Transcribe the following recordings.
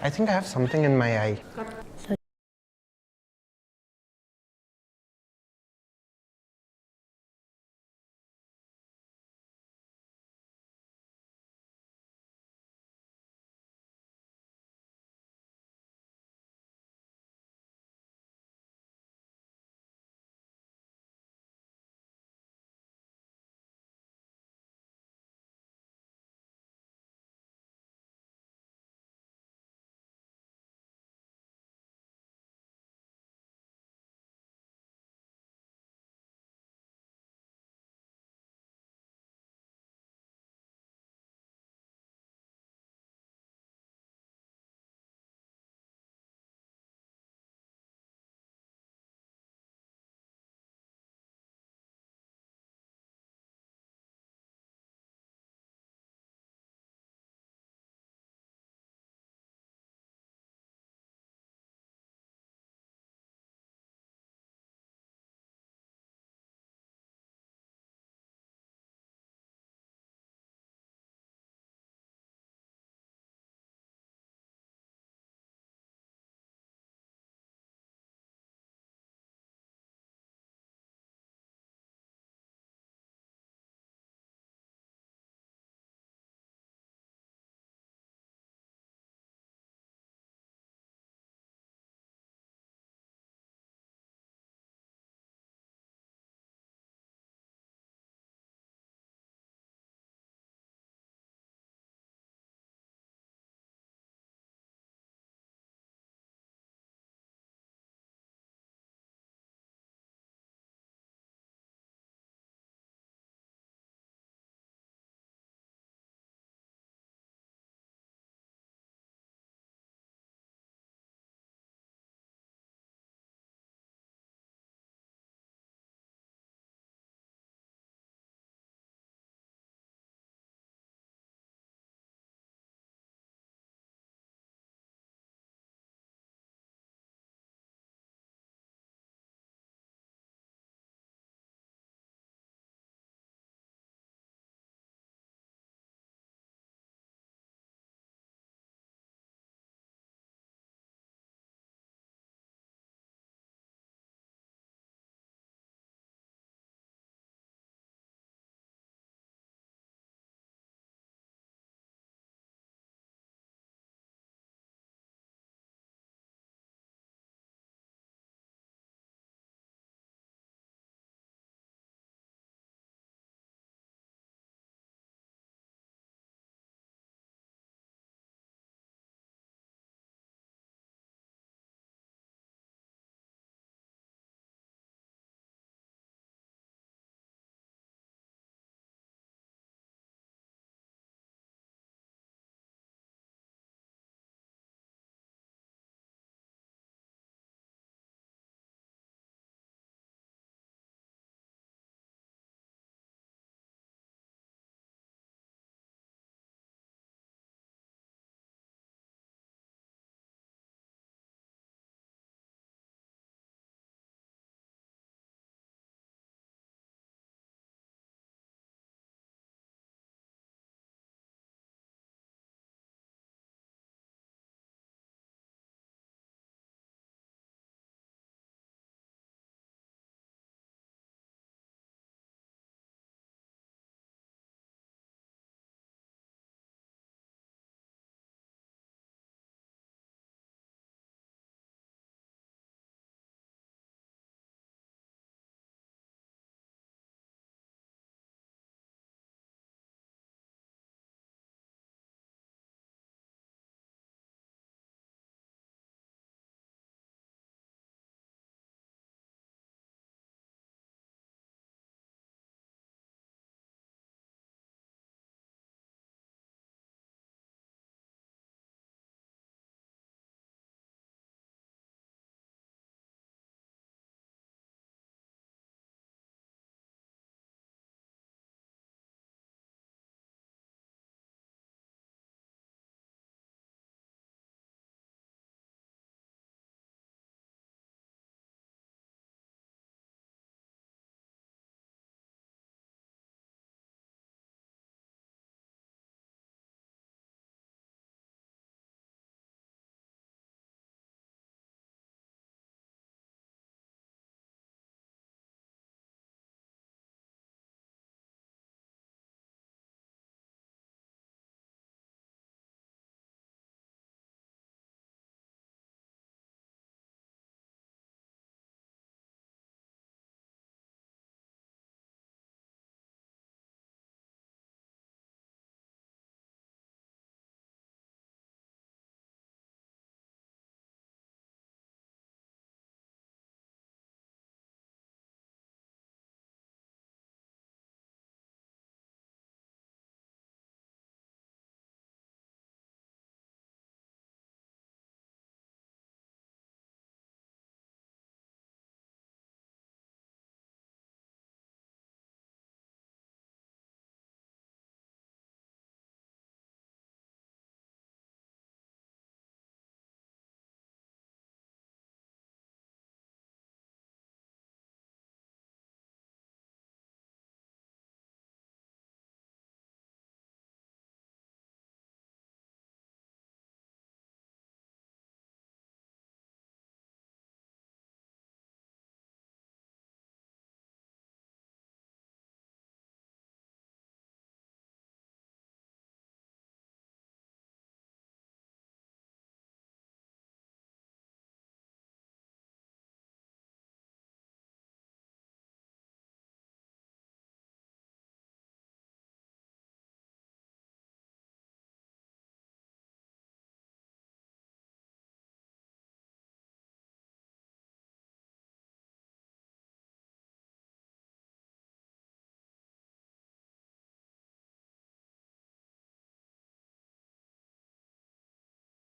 I think I have something in my eye.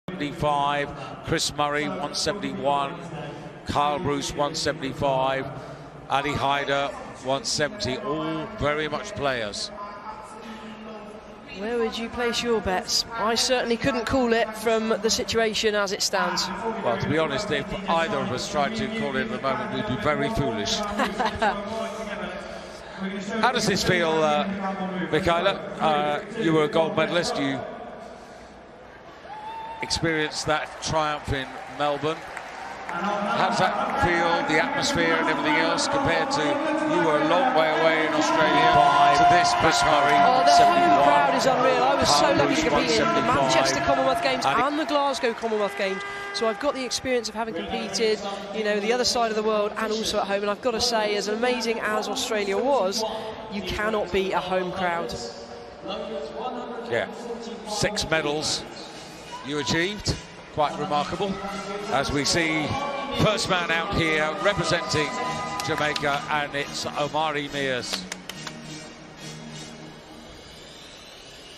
175, Chris Murray 171, Carl Bruce 175, Ali Haider 170, all very much players. Where would you place your bets? I certainly couldn't call it from the situation as it stands. Well, to be honest, if either of us tried to call it at the moment, we'd be very foolish. How does this feel, Michaela? You were a gold medalist. You experienced that triumph in Melbourne. How does that feel, the atmosphere and everything else, compared to you were a long way away in Australia to this Chris Murray? Oh, the home crowd is unreal. I was so lucky to compete in the Manchester Commonwealth Games and the Glasgow Commonwealth Games. So I've got the experience of having competed, you know, the other side of the world and also at home. And I've got to say, as amazing as Australia was, you cannot beat a home crowd. Yeah, 6 medals you achieved. Quite remarkable, as we see first man out here representing Jamaica, and it's Omari Mears.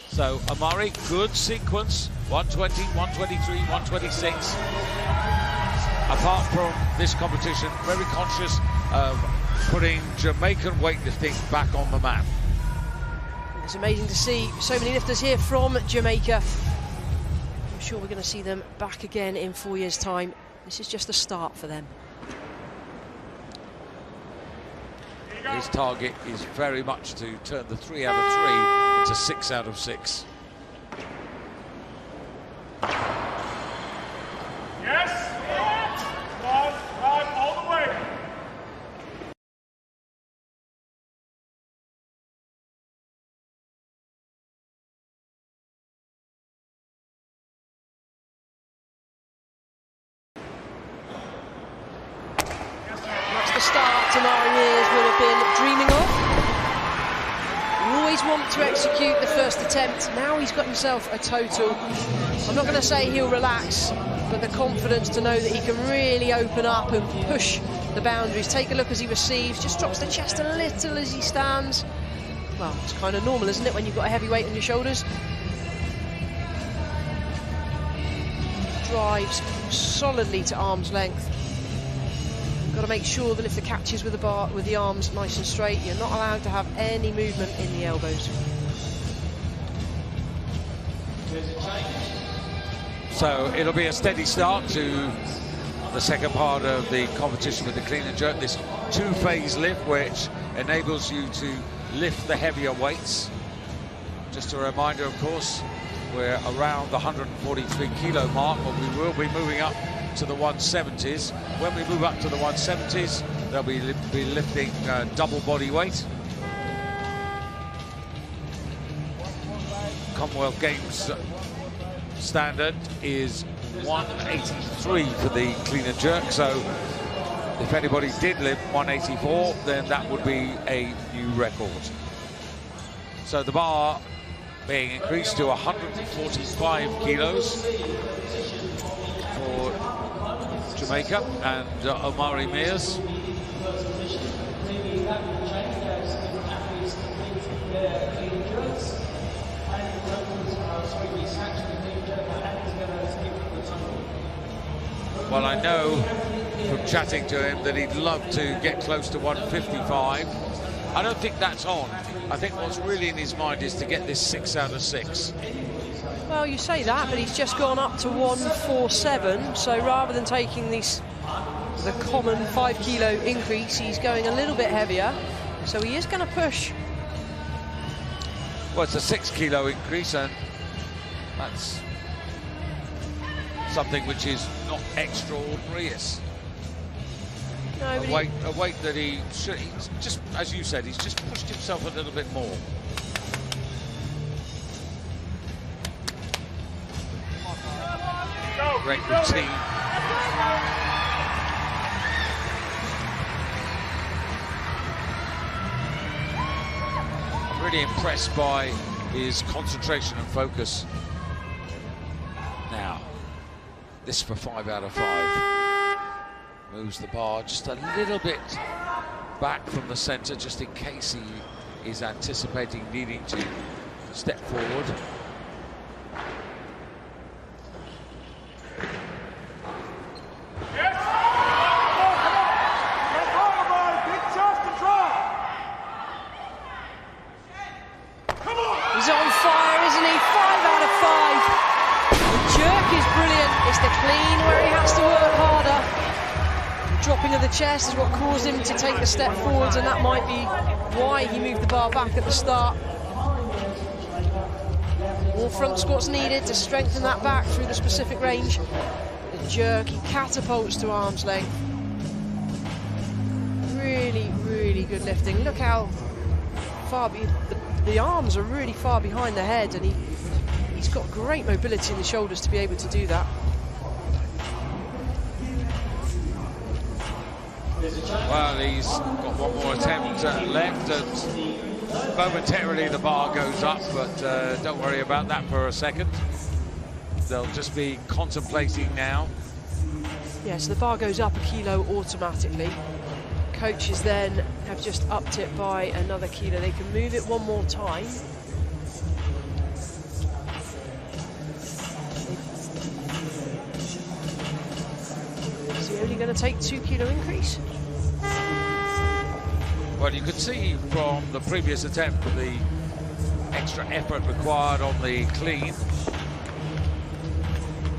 So Omari, good sequence, 120, 123, 126. Apart from this competition, very conscious of putting Jamaican weightlifting back on the map. It's amazing to see so many lifters here from Jamaica. I'm sure we're going to see them back again in 4 years' time. This is just a start for them. His target is very much to turn the 3 out of 3 into 6 out of 6. Yes! Right, all the way! That's the start Omari Mears would have been dreaming of. You always want to execute the first attempt. Now he's got himself a total. I'm not going to say he'll relax, but the confidence to know that he can really open up and push the boundaries. Take a look as he receives, just drops the chest a little as he stands. Well, it's kind of normal, isn't it, when you've got a heavy weight on your shoulders? Drives solidly to arm's length. Got to make sure the lifter catches with the bar, with the arms nice and straight. You're not allowed to have any movement in the elbows. So it'll be a steady start to the second part of the competition with the clean and jerk. This 2-phase lift, which enables you to lift the heavier weights. Just a reminder, of course, we're around the 143 kilo mark, but we will be moving up to the 170s. When we move up to the 170s, they'll be lifting double body weight. Commonwealth Games standard is 183 for the clean and jerk, so if anybody did lift 184, then that would be a new record. So the bar being increased to 145 kilos for Jamaica and Omari Mears. Well, I know from chatting to him that he'd love to get close to 155. I don't think that's on. I think what's really in his mind is to get this 6 out of 6. Well, you say that, but he's just gone up to 147. So rather than taking the common 5 kilo increase, he's going a little bit heavier. So he is going to push. Well, it's a 6 kilo increase, and that's something which is not extraordinary. It's a weight that he should, he's just, as you said, he's just pushed himself a little bit more. Great routine. I'm really impressed by his concentration and focus. Now, this for 5 out of 5. Moves the bar just a little bit back from the centre, just in case he is anticipating needing to step forward. position where he has to work harder. The dropping of the chest is what caused him to take a step forwards, and that might be why he moved the bar back at the start. More front squats needed to strengthen that back through the specific range. The jerk, he catapults to arm's length. Really, really good lifting. Look how far the arms are really far behind the head, and he's got great mobility in the shoulders to be able to do that. Well, he's got one more attempt left, and momentarily the bar goes up, but don't worry about that for a second. They'll just be contemplating now. Yeah, so the bar goes up a kilo automatically. Coaches then have just upped it by another kilo. They can move it one more time. Is he only going to take 2 kilo increase? Well, you could see from the previous attempt the extra effort required on the clean.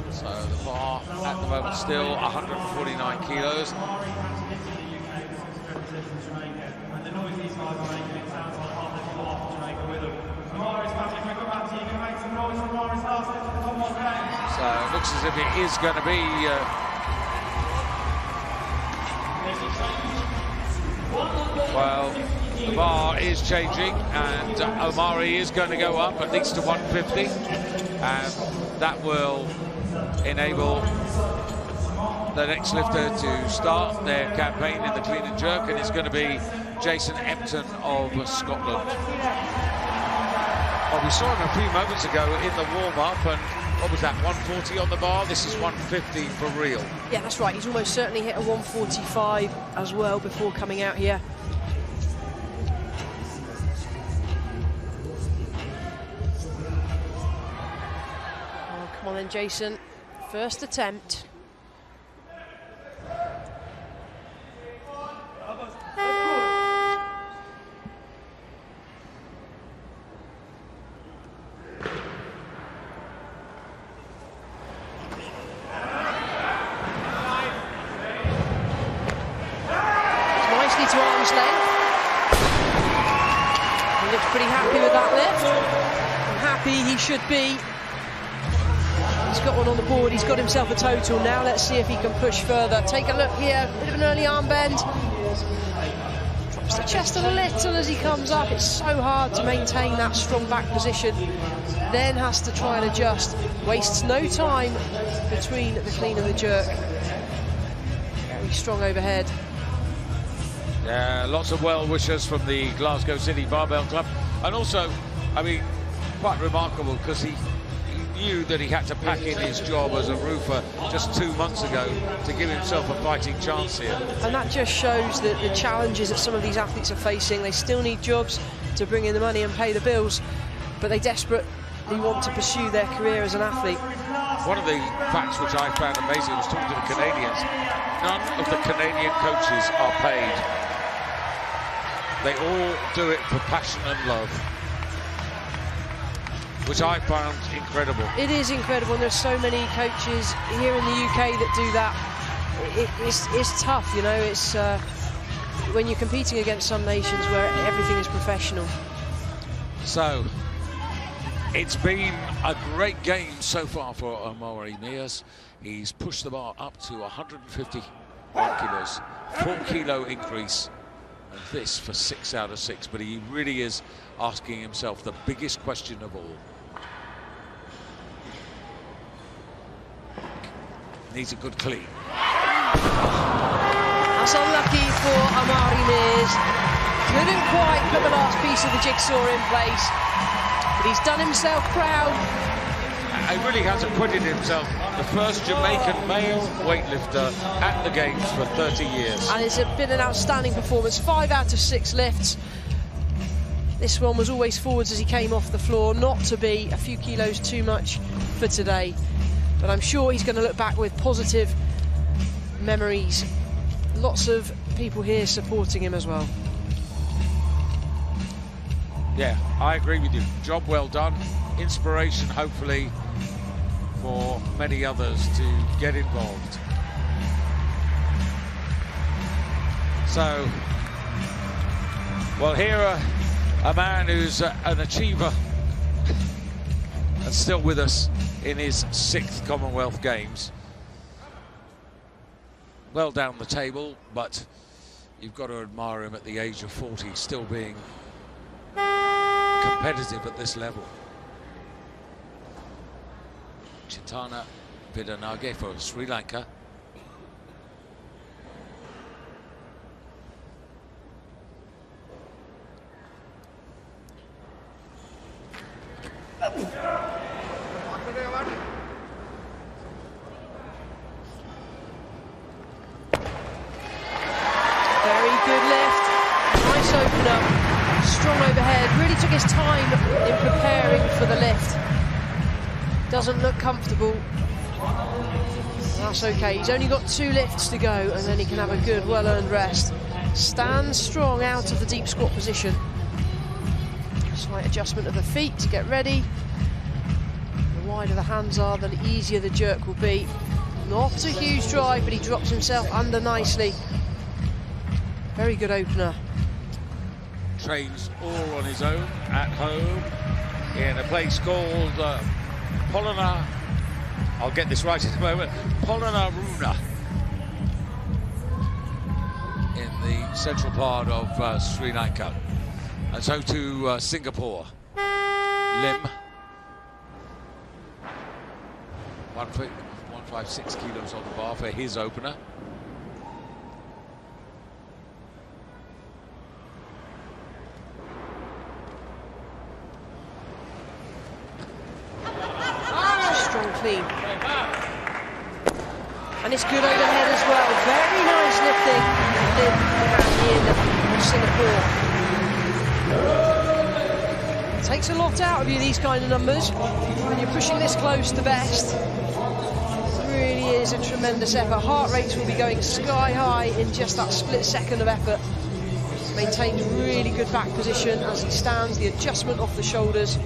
So the bar at the moment still 149 kilos. So it looks as if it is going to be well, the bar is changing, and Omari is going to go up at least to 150, and that will enable the next lifter to start their campaign in the clean and jerk, and it's going to be Jason Empton of Scotland. Well, we saw him a few moments ago in the warm-up, and what was that, 140 on the bar? This is 150 for real. Yeah, that's right. He's almost certainly hit a 145 as well before coming out here. Oh, come on then, Jason. First attempt. Should be. He's got one on the board, he's got himself a total. Now let's see if he can push further. Take a look here, bit of an early arm bend. Drops the chest a little as he comes up. It's so hard to maintain that strong back position. Then has to try and adjust. Wastes no time between the clean and the jerk. Very strong overhead. Yeah, lots of well-wishers from the Glasgow City Barbell Club. And also, I mean, quite remarkable, because he knew that he had to pack in his job as a roofer just 2 months ago to give himself a fighting chance here. And that just shows that the challenges that some of these athletes are facing. They still need jobs to bring in the money and pay the bills, but they desperately want to pursue their career as an athlete. One of the facts which I found amazing was talking to the Canadians. None of the Canadian coaches are paid. They all do it for passion and love, which I found incredible. It is incredible, and there's so many coaches here in the UK that do that. It's tough, you know. It's when you're competing against some nations where everything is professional. So, it's been a great game so far for Omari Mears. He's pushed the bar up to 151 kilos, 4 kilo increase, and this for 6 out of 6. But he really is asking himself the biggest question of all. Needs a good clean. That's unlucky for Omari Mears. Couldn't quite put the last piece of the jigsaw in place, but he's done himself proud. He really has acquitted himself. The first Jamaican male weightlifter at the Games for 30 years. And it's been an outstanding performance. 5 out of 6 lifts. This one was always forwards as he came off the floor, not to be a few kilos too much for today. But I'm sure he's going to look back with positive memories. Lots of people here supporting him as well. Yeah, I agree with you. Job well done. Inspiration, hopefully, for many others to get involved. So, well, here a man who's an achiever and still with us in his 6th Commonwealth Games. Well down the table, but you've got to admire him at the age of 40, still being competitive at this level. Chintana Vidanage for Sri Lanka. Very good lift, nice opener, strong overhead, really took his time in preparing for the lift. Doesn't look comfortable. That's okay, he's only got 2 lifts to go and then he can have a good, well-earned rest. Stands strong out of the deep squat position. Slight adjustment of the feet to get ready. The wider the hands are, the easier the jerk will be. Not a huge drive, but he drops himself under nicely. Very good opener. Trains all on his own at home in a place called Polana. I'll get this right in a moment. Polonnaruwa in the central part of Sri Lanka. And so to Singapore. Lim. 156 kilos on the bar for his opener. Strong clean. And it's good overhead as well. Very nice lifting. Lim in Singapore. It takes a lot out of you, these kind of numbers. When you're pushing this close to best, it really is a tremendous effort. Heart rates will be going sky high in just that split second of effort. Maintains really good back position as he stands, the adjustment off the shoulders.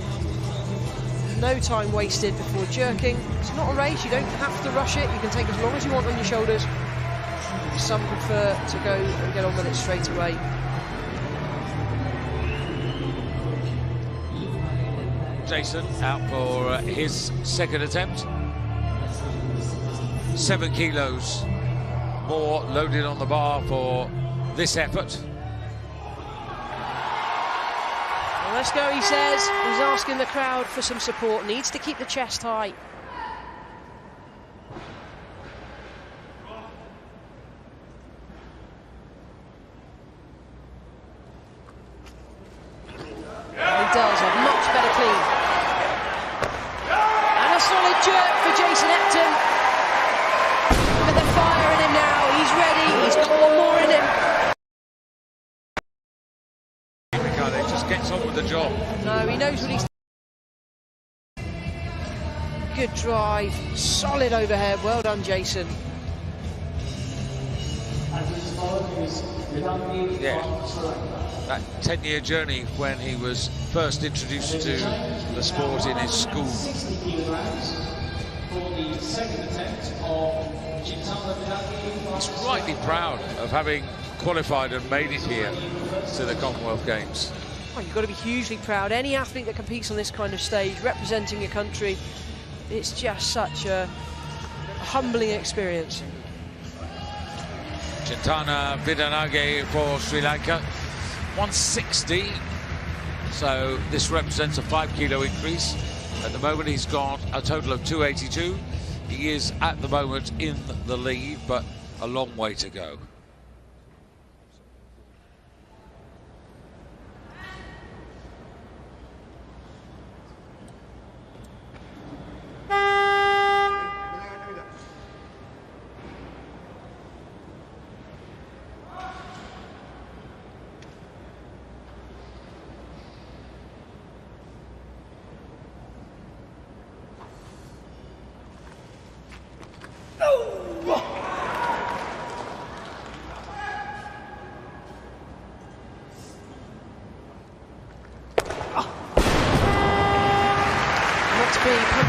No time wasted before jerking. It's not a race, you don't have to rush it. You can take as long as you want on your shoulders. Some prefer to go and get on with it straight away. Jason out for his 2nd attempt. 7 kilos more loaded on the bar for this effort. Well, let's go, he says. He's asking the crowd for some support. Needs to keep the chest high. He does a much better clean. And a solid jerk for Jason Epton. With the fire in him now, he's ready, he's got one more in him. He just gets on with the job. No, he knows what he's... Good drive, solid overhead, well done Jason. Yeah, that 10-year journey when he was first introduced to the sport in his school. He's rightly proud of having qualified and made it here to the Commonwealth Games. Oh, you've got to be hugely proud. Any athlete that competes on this kind of stage, representing your country, it's just such a humbling experience. Chintana Vidanage for Sri Lanka, 160. So this represents a 5 kilo increase. At the moment he's got a total of 282. He is at the moment in the lead, but a long way to go.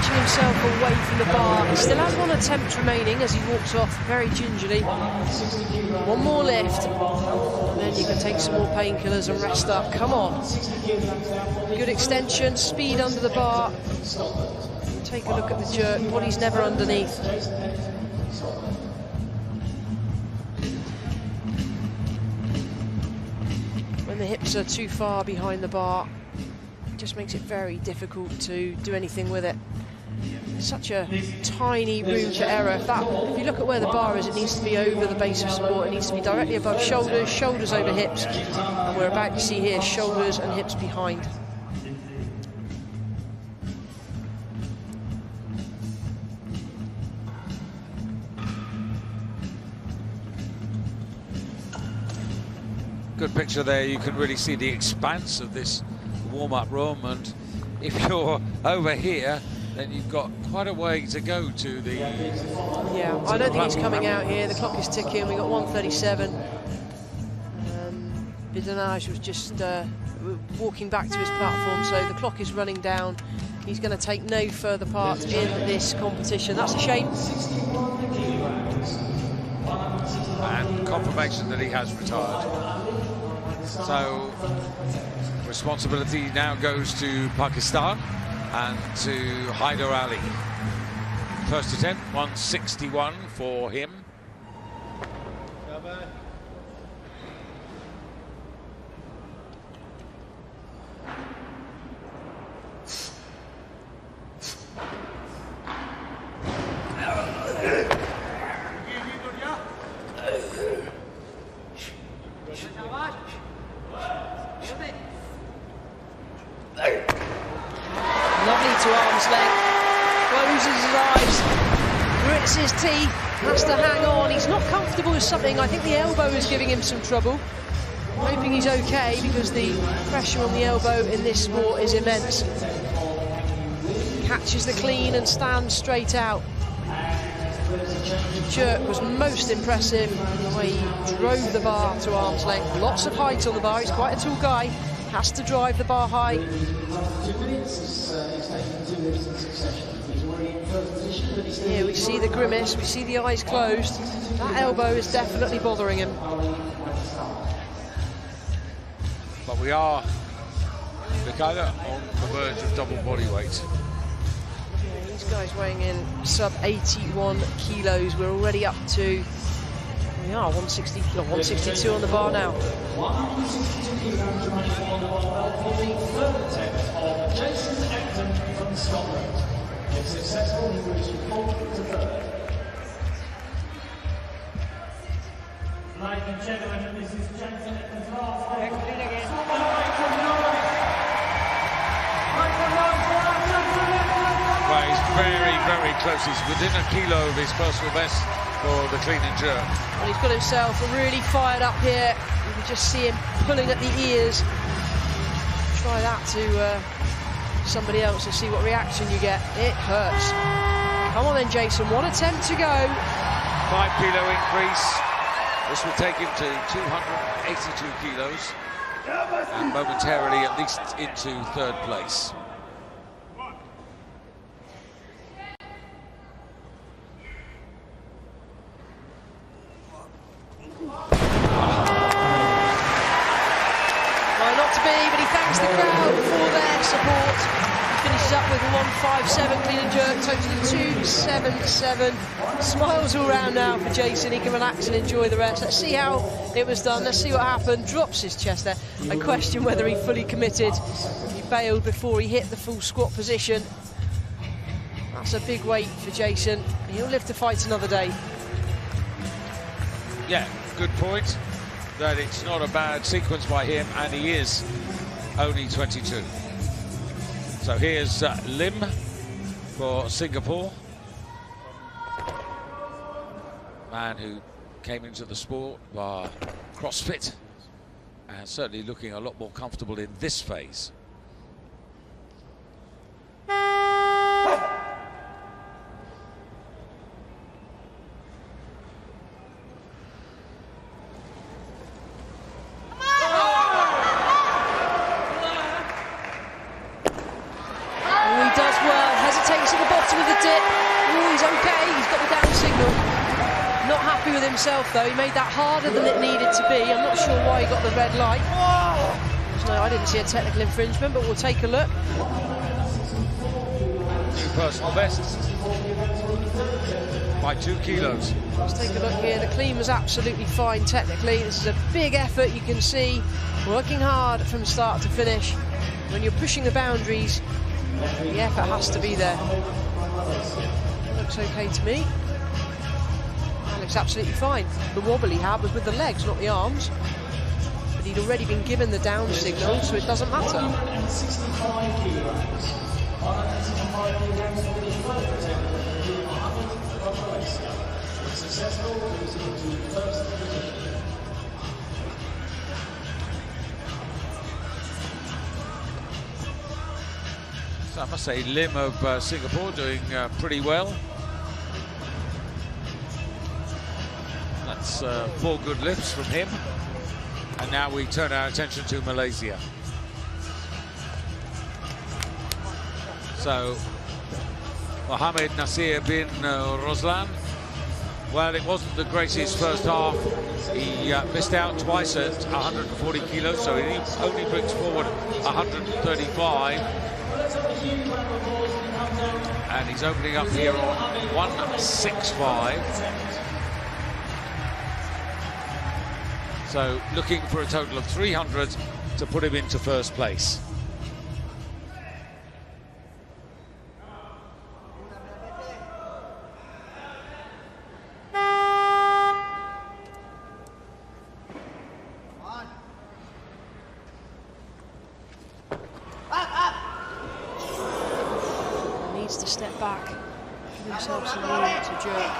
inching himself away from the bar. He still has one attempt remaining as he walks off very gingerly. One more lift, and then you can take some more painkillers and rest up. Come on. Good extension, speed under the bar. Take a look at the jerk, body's never underneath. When the hips are too far behind the bar, it just makes it very difficult to do anything with it. Such a tiny room for error. If you look at where the bar is, it needs to be over the base of support. It needs to be directly above shoulders, shoulders over hips. And we're about to see here shoulders and hips behind. Good picture there. You can really see the expanse of this warm-up room, and if you're over here, then you've got quite a way to go to the... Yeah, I don't think he's coming out here. The clock is ticking. We got 1:37. Bidanaj was just walking back to his platform, so the clock is running down. He's going to take no further part in this competition. That's a shame. And confirmation that he has retired. So responsibility now goes to Pakistan and to Haider Ali. First attempt, 161 for him. Lovely to arm's length, closes his eyes, grits his teeth, has to hang on. He's not comfortable with something. I think the elbow is giving him some trouble. I'm hoping he's okay because the pressure on the elbow in this sport is immense. Catches the clean and stands straight out. The jerk was most impressive, the way he drove the bar to arm's length. Lots of height on the bar, he's quite a tall guy, has to drive the bar high. Here we see the grimace, we see the eyes closed. That elbow is definitely bothering him. But we are, Mikhaila, on the verge of double body weight. These guys weighing in sub 81 kilos. We're already up to, we are 162 on the bar now. Ladies and gentlemen, this is Jason Evans' last Well, he's very, very close. He's within a kilo of his personal best for the clean and jerk. And he's got himself really fired up here. You can just see him pulling at the ears. Try that to somebody else and see what reaction you get. It hurts. Come on then, Jason, one attempt to go. 5 kilo increase. This will take him to 282 kilos and momentarily at least into third place. Well, not to be, but he thanks the crowd for their support. He finishes up with a 157 clean and jerk, totaling 277. Smiles all round now for Jason. He can relax and enjoy the rest. Let's see how it was done. Let's see what happened. Drops his chest there. I question whether he fully committed. He bailed before he hit the full squat position. That's a big weight for Jason. He'll live to fight another day. Yeah, good point. That it's not a bad sequence by him, and he is only 22. So here's Lim for Singapore. Man who came into the sport by CrossFit and certainly looking a lot more comfortable in this phase. He does well, hesitates at the bottom. happy with himself though. He made that harder than it needed to be. I'm not sure why he got the red light. No, I didn't see a technical infringement, but we'll take a look. New personal best by 2 kilos. Let's take a look here. The clean was absolutely fine technically. This is a big effort, you can see. Working hard from start to finish. When you're pushing the boundaries, the effort has to be there. Looks okay to me. That looks absolutely fine. The wobble he had was with the legs, not the arms. But he'd already been given the down signal, so it doesn't matter. So I must say, Lim of Singapore doing pretty well. That's 4 good lifts from him. And now we turn our attention to Malaysia. So, Mohammed Nasir bin Roslan. Well, it wasn't the greatest first half. He missed out twice at 140 kilos, so he only brings forward 135. And he's opening up here on 165. So looking for a total of 300 to put him into first place. Needs to step back, give himself some room to jerk.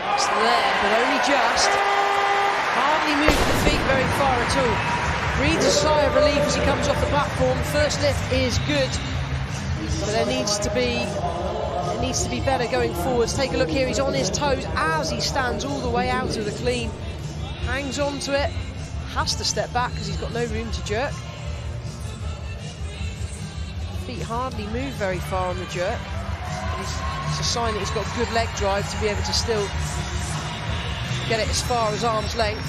That's there, but only just. Hardly moved the feet very far at all. Breathes a sigh of relief as he comes off the platform. First lift is good, but there needs to be better going forwards. Take a look here, he's on his toes as he stands all the way out of the clean. Hangs on to it, has to step back because he's got no room to jerk. Feet hardly move very far on the jerk. It's a sign that he's got good leg drive to be able to still get it as far as arm's length.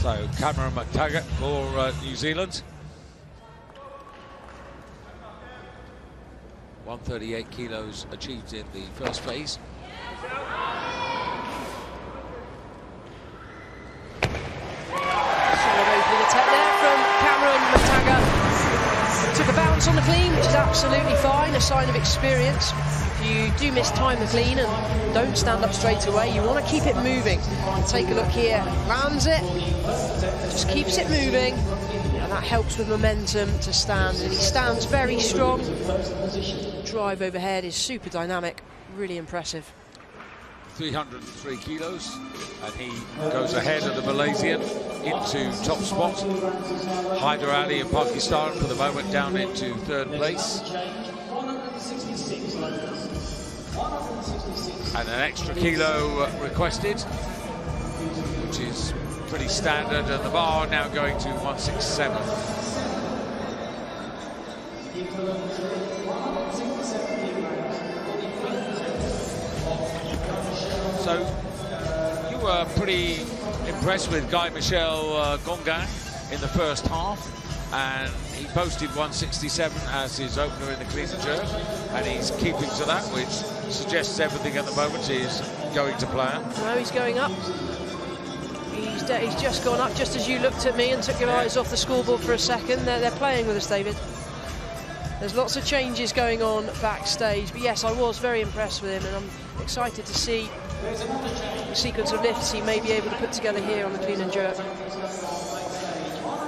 So Cameron McTaggart for New Zealand. 138 kilos achieved in the first phase. Took a bounce on the clean, which is absolutely fine, a sign of experience. If you do mistime the clean and don't stand up straight away, you want to keep it moving. Take a look here, lands it, just keeps it moving, and that helps with momentum to stand. And he stands very strong. Drive overhead is super dynamic, really impressive. 303 kilos, and he goes ahead of the Malaysian into top spot. Haider Ali of Pakistan for the moment down into third place. And an extra kilo requested, which is pretty standard, and the bar now going to 167. So you were pretty impressed with Guy Michel Gongan in the first half, and he posted 167 as his opener in the clean and jerk, and he's keeping to that, which suggests everything at the moment is going to plan. No, he's going up. He's just gone up, just as you looked at me and took your eyes off the scoreboard for a second. They're playing with us, David. There's lots of changes going on backstage, but yes, I was very impressed with him, and I'm excited to see the sequence of lifts he may be able to put together here on the clean and jerk.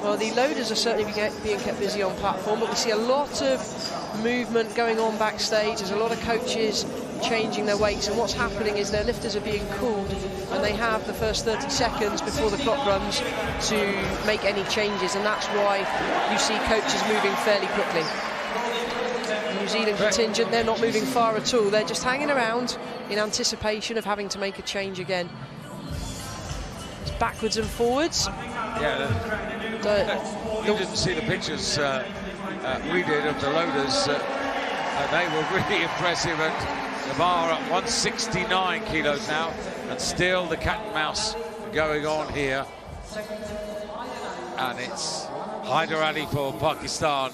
Well, the loaders are certainly being kept busy on platform, but we see a lot of movement going on backstage. There's a lot of coaches changing their weights, and what's happening is their lifters are being called, and they have the first 30 seconds before the clock runs to make any changes, and that's why you see coaches moving fairly quickly. New Zealand contingent, they're not moving far at all. They're just hanging around in anticipation of having to make a change again. It's backwards and forwards. Yeah, So you didn't see the pictures we did of the loaders. They were really impressive, and the bar at 169 kilos now, and still the cat and mouse going on here. And it's Hyder Ali for Pakistan.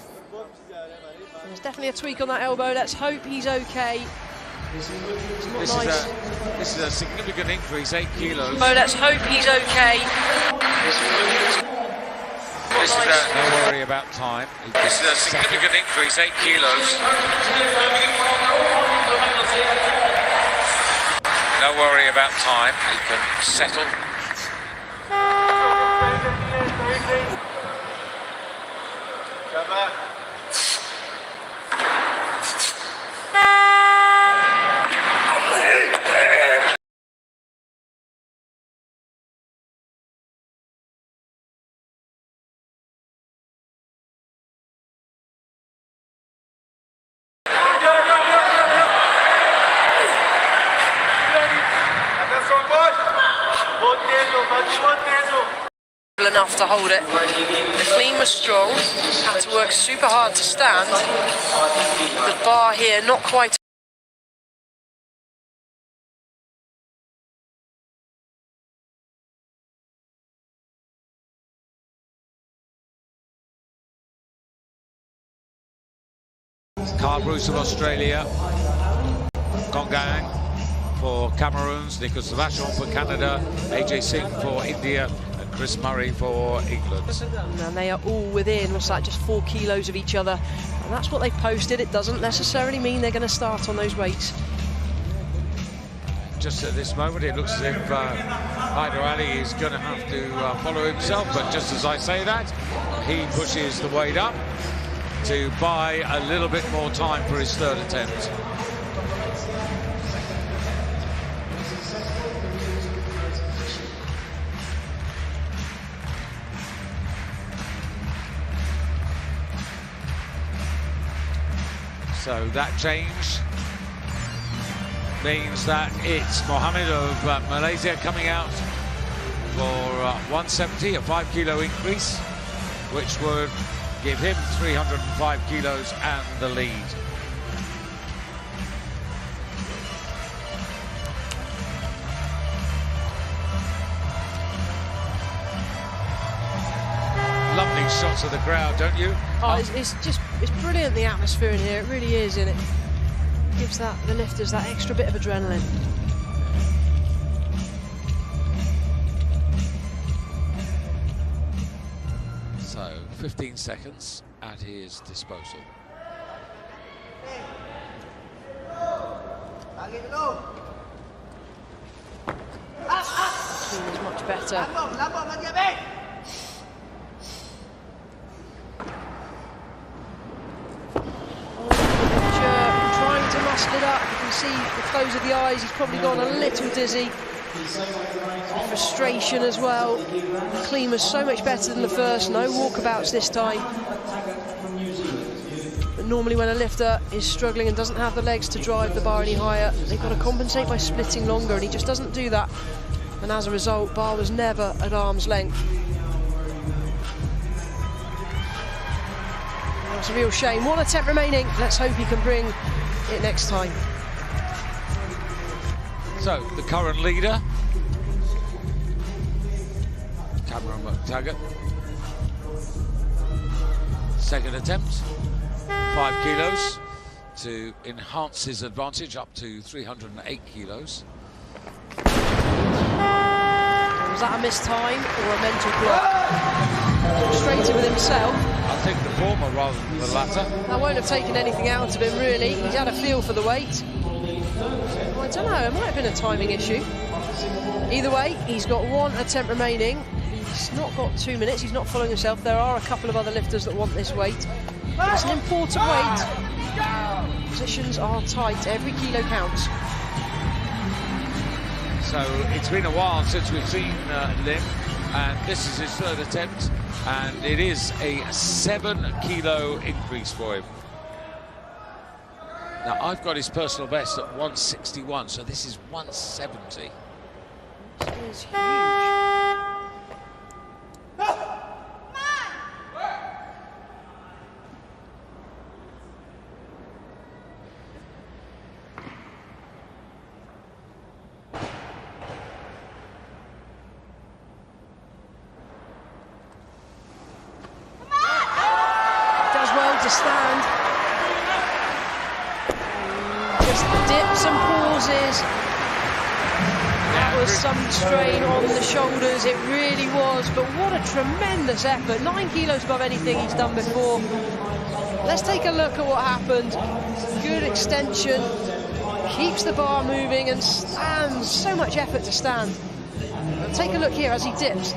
There's definitely a tweak on that elbow. Let's hope he's okay. This is a significant increase, 8 kilos. Oh, let's hope he's okay. No worry about time. This is a significant increase, 8 kilos. No worry about time. He can settle. Enough to hold it. The clean was strong, had to work super hard to stand. The bar here not quite. Carl Bruce of Australia, Gongang for Cameroons, Nicholas Vachon for Canada, Ajay Singh for India, Chris Murray for England. And they are all within, what's that, just 4 kilos of each other. And that's what they've posted. It doesn't necessarily mean they're going to start on those weights. Just at this moment, it looks as if Hyder Ali is going to have to follow himself. But just as I say that, he pushes the weight up to buy a little bit more time for his third attempt. So that change means that it's Mohammed of Malaysia coming out for 170, a 5 kilo increase, which would give him 305 kilos and the lead. Lovely shots of the crowd, don't you? Oh, it's brilliant, the atmosphere in here. It really is, and it gives the lifters that extra bit of adrenaline. So 15 seconds at his disposal. Clean is much better. Trying to muscle it up. You can see the close of the eyes. He's probably gone a little dizzy. Frustration as well. The clean was so much better than the first. No walkabouts this time. But normally when a lifter is struggling and doesn't have the legs to drive the bar any higher, they've got to compensate by splitting longer, and he just doesn't do that. And as a result, bar was never at arm's length. That's a real shame. 1 attempt remaining. Let's hope he can bring it next time. So the current leader, Cameron McTaggart. Second attempt, 5 kilos to enhance his advantage up to 308 kilos. Was that a missed time or a mental block? Frustrated with himself. I think the former rather than the latter. That won't have taken anything out of him, really. He's had a feel for the weight. I don't know, it might have been a timing issue. Either way, he's got 1 attempt remaining. He's not got 2 minutes, he's not following himself. There are a couple of other lifters that want this weight. It's an important weight. Positions are tight, every kilo counts. So it's been a while since we've seen Lim, and this is his third attempt, and it is a 7 kilo increase for him. Now, I've got his personal best at 161, so this is 170. This is huge. to stand. Just dips and pauses. That was some strain on the shoulders, it really was, but what a tremendous effort. 9 kilos above anything he's done before. Let's take a look at what happened. Good extension, keeps the bar moving and stands. So much effort to stand. Take a look here as he dips.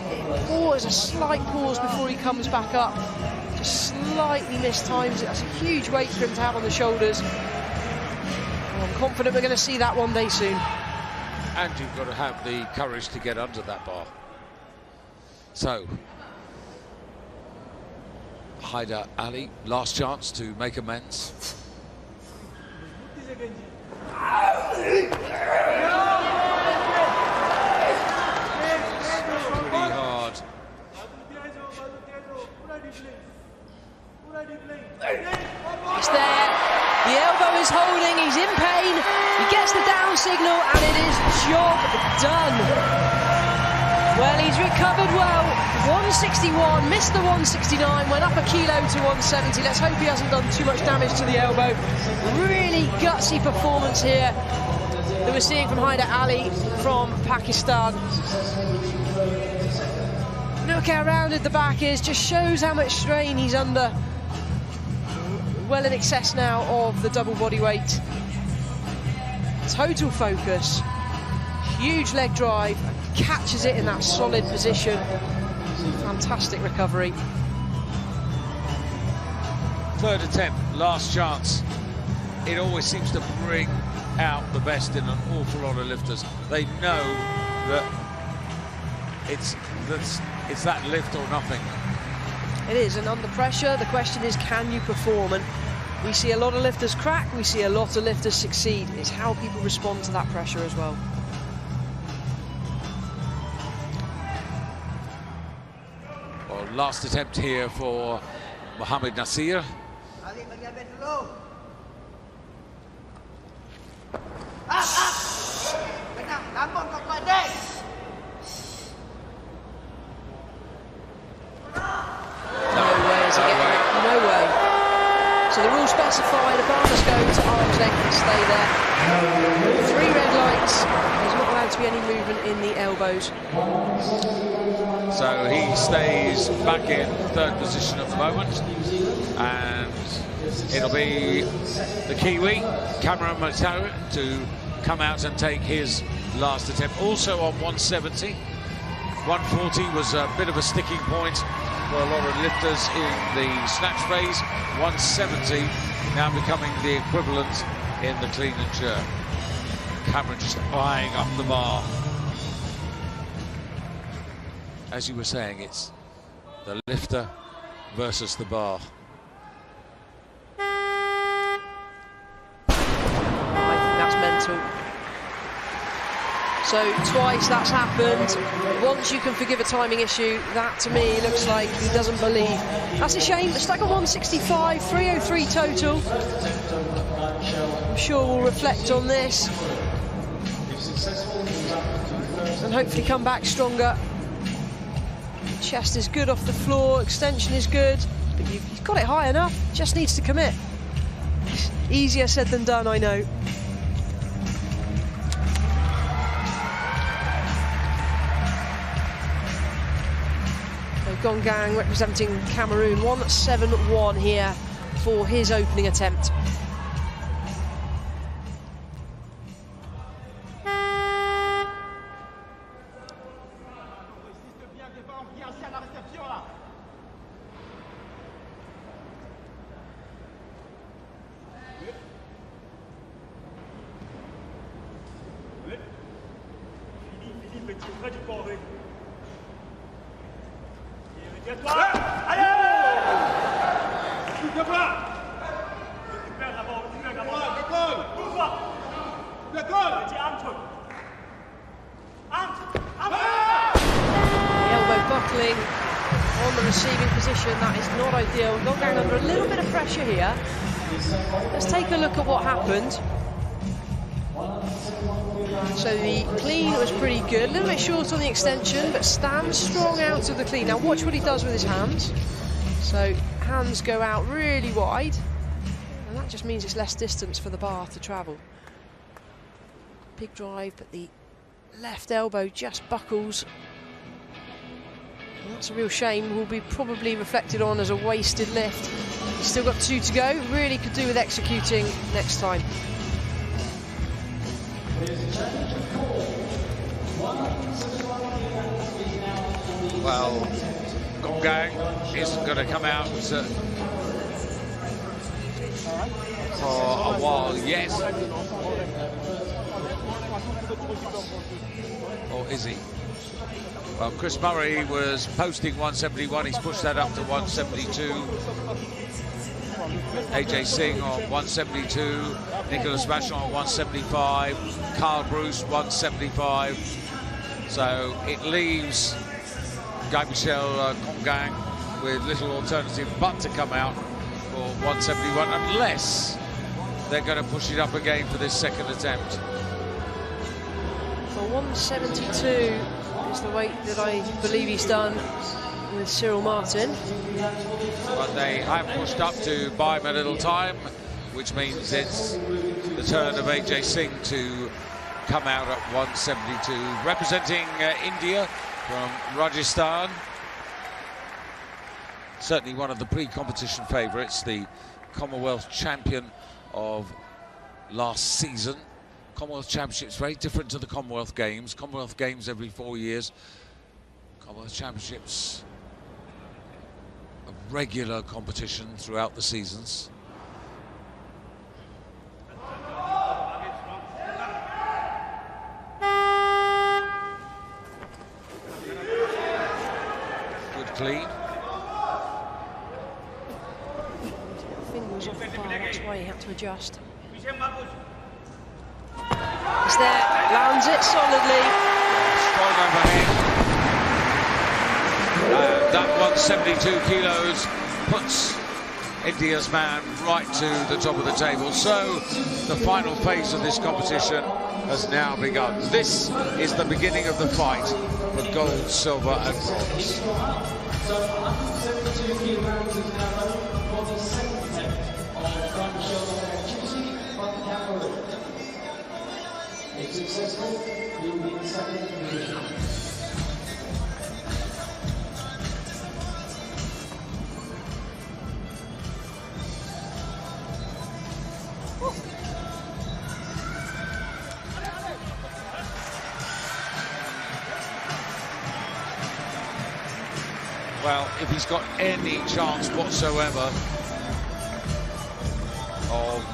There's a slight pause before he comes back up. Just slightly mistimes it. That's a huge weight for him to have on the shoulders. I'm confident we're going to see that one day soon. And you've got to have the courage to get under that bar. So, Hyder Ali, last chance to make amends. Pretty hard. It's there. The elbow is holding, he's in pain. He gets the down signal and it is job done. Well, he's recovered well. 161, missed the 169, went up a kilo to 170. Let's hope he hasn't done too much damage to the elbow. Really gutsy performance here that we're seeing from Hyder Ali from Pakistan. Look how rounded the back is, just shows how much strain he's under. Well in excess now of the double body weight. Total focus, huge leg drive, catches it in that solid position. Fantastic recovery. Third attempt, last chance. It always seems to bring out the best in an awful lot of lifters. They know that it's that lift or nothing. It is, and under pressure, the question is, can you perform? And we see a lot of lifters crack, we see a lot of lifters succeed. It's how people respond to that pressure as well. Well, last attempt here for Mohamed Nasir. So the rules specify the bar must go to arm's length and stay there. 3 red lights. There's not allowed to be any movement in the elbows. So he stays back in third position at the moment, and it'll be the Kiwi, Commenwealth, to come out and take his last attempt. Also on 170. 140 was a bit of a sticking point for a lot of lifters in the snatch phase. 170 now becoming the equivalent in the clean and jerk. Cameron just eyeing up the bar. As you were saying, it's the lifter versus the bar. I think that's mental. So twice that's happened. Once you can forgive a timing issue, that to me looks like he doesn't believe. That's a shame. Stuck at 165, 303 total. I'm sure we'll reflect on this and hopefully come back stronger. Chest is good off the floor, extension is good, but you've got it high enough, just needs to commit. Easier said than done, I know. Gongang representing Cameroon, 171 here for his opening attempt. On the receiving position, that is not ideal. Gongang under a little bit of pressure here. Let's take a look at what happened. So the clean was pretty good, a little bit short on the extension, but stands strong out of the clean. Now watch what he does with his hands. So hands go out really wide, and that just means it's less distance for the bar to travel. Big drive, but the left elbow just buckles. And that's a real shame. Will be probably reflected on as a wasted lift. He's still got 2 to go. Really could do with executing next time. Well, Gongang isn't going to come out for a while yet. Or is he? Well, Chris Murray was posting 171. He's pushed that up to 172. Ajay Singh on 172. Nicolas Vachon on 175. Carl Bruce 175. So it leaves Guy-Michel Gongang with little alternative but to come out for 171, unless they're going to push it up again for this second attempt. For 172 is the weight that I believe he's done with Cyril Martin. But they have pushed up to buy him a little time, which means it's the turn of Ajay Singh to come out at 172. Representing India from Rajasthan. Certainly one of the pre-competition favourites, the Commonwealth champion of last season. Commonwealth Championships very different to the Commonwealth Games. Commonwealth Games every 4 years. Commonwealth Championships a regular competition throughout the seasons. Good clean. Fingers off the bar, that's why he had to adjust. It's there, lands it solidly. Strong overhead. That 172 kilos puts India's man right to the top of the table. So the final phase of this competition has now begun. This is the beginning of the fight for gold, silver and bronze. If successful, you will be in second division. Well, if he's got any chance whatsoever of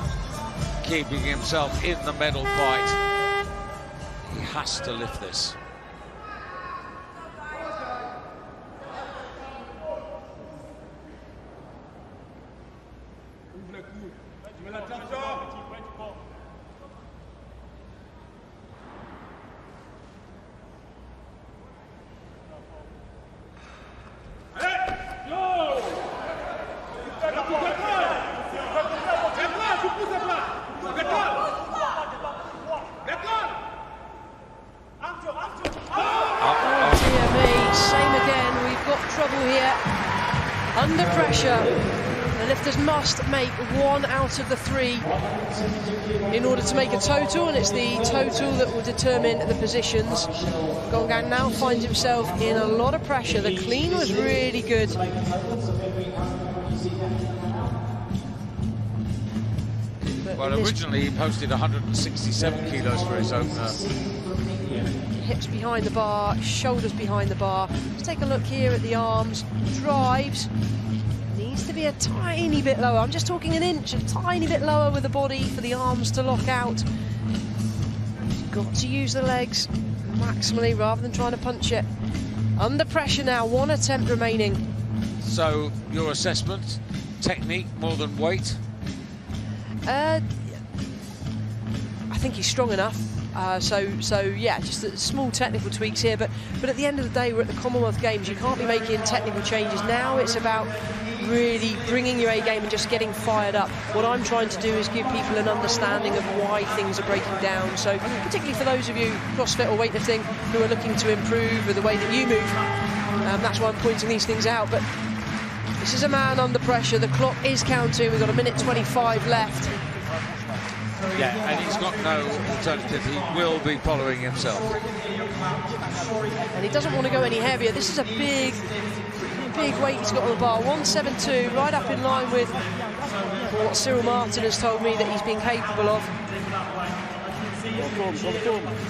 keeping himself in the medal fight, he has to lift this. Under pressure, the lifters must make 1 out of the 3 in order to make a total, and it's the total that will determine the positions. Gongang now finds himself in a lot of pressure. The clean was really good. Well, originally he posted 167 kilos for his opener. Hips behind the bar, shoulders behind the bar. Let's take a look here at the arms. Drives. Needs to be a tiny bit lower. I'm just talking an inch, a tiny bit lower with the body for the arms to lock out. Got to use the legs maximally rather than trying to punch it. Under pressure now, 1 attempt remaining. So, your assessment, technique more than weight? I think he's strong enough. So yeah, just small technical tweaks here, but at the end of the day, we're at the Commonwealth Games. You can't be making technical changes now. It's about really bringing your A game and just getting fired up. What I'm trying to do is give people an understanding of why things are breaking down. So particularly for those of you CrossFit or weightlifting who are looking to improve with the way that you move, that's why I'm pointing these things out. But This is a man under pressure. The clock is counting. We've got 1:25 left. Yeah, and he's got no alternative. He will be following himself. And he doesn't want to go any heavier. This is a big weight he's got on the bar. 172, right up in line with what Cyril Martin has told me that he's been capable of.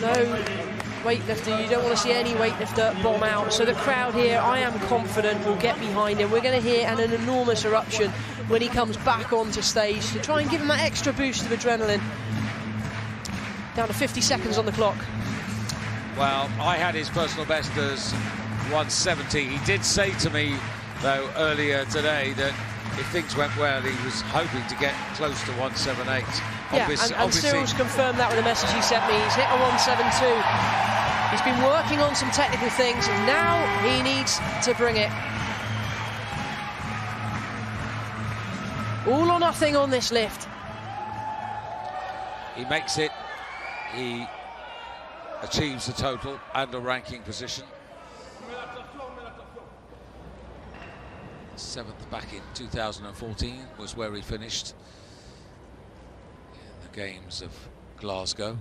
No weightlifter, you don't want to see any weightlifter bomb out. So the crowd here, I am confident, will get behind him. We're going to hear an enormous eruption when he comes back onto stage to try and give him that extra boost of adrenaline. Down to 50 seconds on the clock. Well, I had his personal best as 170. He did say to me, though, earlier today that if things went well, he was hoping to get close to 178. Yeah, and Cyril's confirmed that with a message he sent me. He's hit a 172. He's been working on some technical things, and now he needs to bring it. All or nothing on this lift. He makes it. He achieves the total and a ranking position. 7th back in 2014 was where he finished in the Games of Glasgow.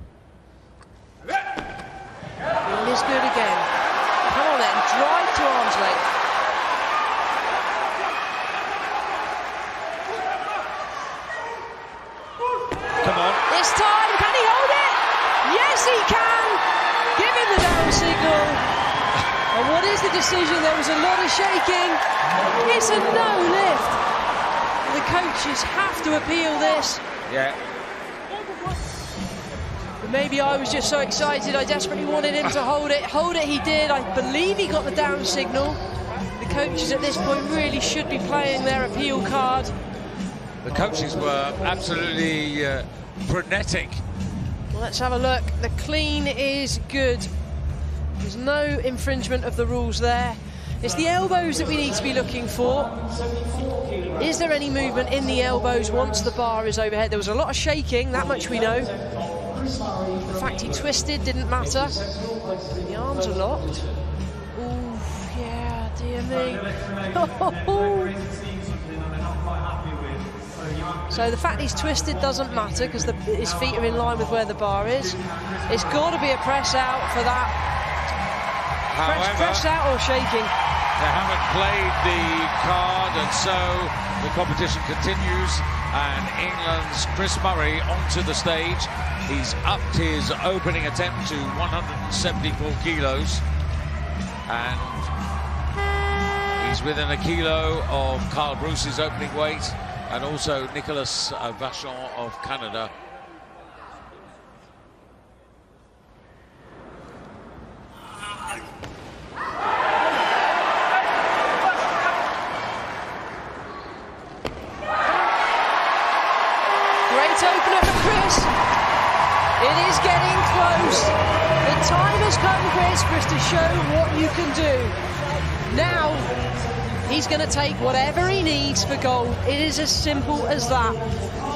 It is good again. Come on then, drive to arm's length. Come on. This time, can he hold it? Yes, he can. Give him the down signal. And what is the decision? There was a lot of shaking. It's a no lift. The coaches have to appeal this. Yeah. Maybe I was just so excited, I desperately wanted him to hold it. Hold it he did. I believe he got the down signal. The coaches at this point really should be playing their appeal card. The coaches were absolutely frenetic. Well, let's have a look. The clean is good. There's no infringement of the rules there. It's the elbows that we need to be looking for. Is there any movement in the elbows once the bar is overhead? There was a lot of shaking, that much we know. The fact he twisted didn't matter. The arms are locked. Ooh, yeah, dear me. So the fact he's twisted doesn't matter because his feet are in line with where the bar is. It's got to be a press out for that. However, press out or shaking. They haven't played the card, and so the competition continues. And England's Chris Murray onto the stage. He's upped his opening attempt to 174 kilos. And he's within a kilo of Carl Bruce's opening weight, and also Nicolas Vachon of Canada. Great opener for Chris. It is getting close. The time has come, Chris, to show what you can do. Now, he's going to take whatever he needs for gold. It is as simple as that.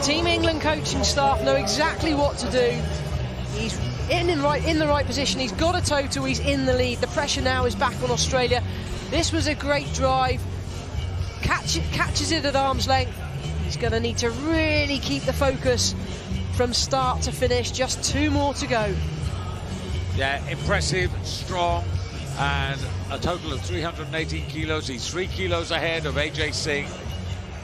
Team England coaching staff know exactly what to do. He's in the right position. He's got a total. He's in the lead. The pressure now is back on Australia. This was a great drive. Catches it at arm's length. He's going to need to really keep the focus from start to finish. Just 2 more to go. Yeah, impressive, strong, and a total of 318 kilos. He's 3 kilos ahead of Ajay Singh.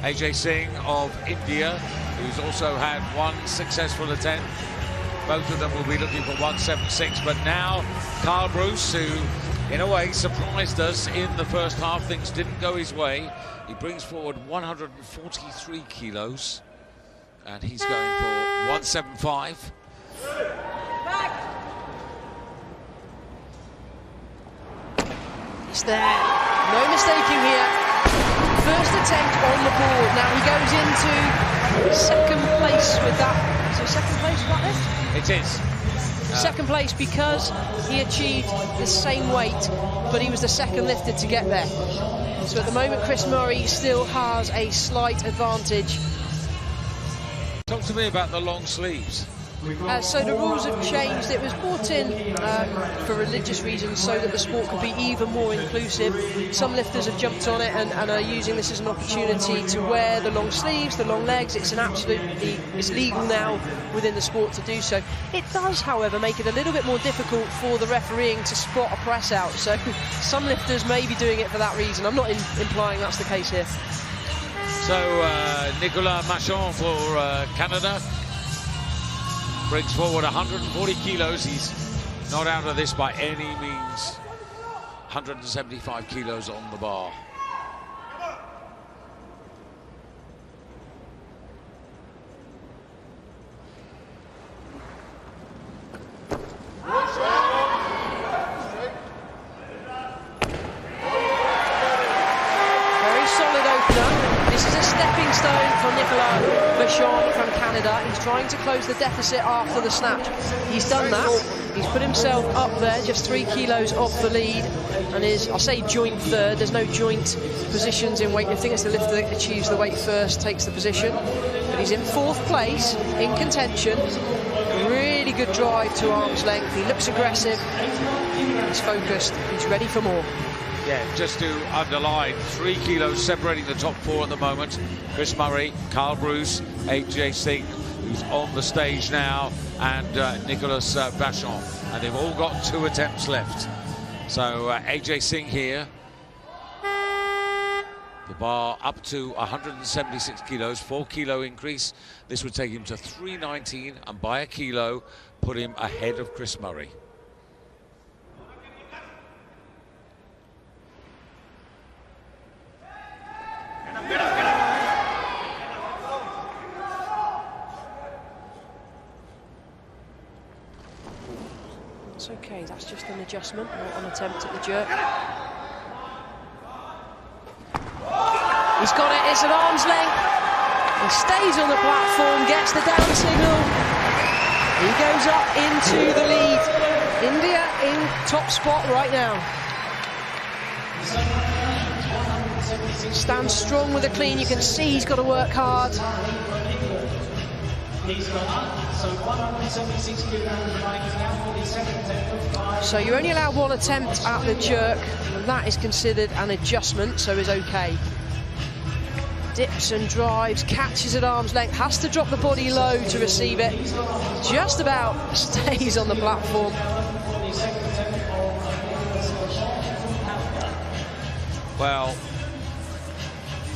Ajay Singh of India, who's also had 1 successful attempt. Both of them will be looking for 176. But now, Carl Bruce, who in a way surprised us in the first half, things didn't go his way. He brings forward 143 kilos, and he's going for 175. It's there. No mistaking here. First attempt on the board. Now he goes into second place with that. So second place with that lift? It is. Second place because he achieved the same weight, but he was the second lifted to get there. So at the moment, Chris Murray still has a slight advantage. Talk to me about the long sleeves. So the rules have changed. It was brought in for religious reasons so that the sport could be even more inclusive. Some lifters have jumped on it and are using this as an opportunity to wear the long sleeves, the long legs. It's legal now within the sport to do so. It does, however, make it a little bit more difficult for the refereeing to spot a press out. So some lifters may be doing it for that reason. I'm not implying that's the case here. So Nicolas Machon for Canada brings forward 140 kilos. He's not out of this by any means. 175 kilos on the bar. Very solid opener. This is a stepping stone for Nicolas Machon from Canada. He's trying to close the deficit after the snatch. He's done that. He's put himself up there, just 3 kilos off the lead, and is, I'll say, joint third. There's no joint positions in weightlifting. It's the lifter that achieves the weight first, takes the position. But he's in 4th place, in contention. Really good drive to arm's length. He looks aggressive. He's focused. He's ready for more. Yeah, just to underline, 3 kilos separating the top 4 at the moment. Chris Murray, Carl Bruce, Ajay Singh, who's on the stage now, and Nicolas Machon. And they've all got 2 attempts left. So Ajay Singh here. The bar up to 176 kilos, 4 kilo increase. This would take him to 319, and by a kilo, put him ahead of Chris Murray. It's okay, that's just an adjustment, not an attempt at the jerk. He's got it, it's at arm's length. He stays on the platform, gets the down signal. He goes up into the lead. India in top spot right now. Stands strong with a clean, you can see he's got to work hard. So you're only allowed 1 attempt at the jerk, and that is considered an adjustment, so is okay. Dips and drives, catches at arm's length, has to drop the body low to receive it. Just about stays on the platform. Well,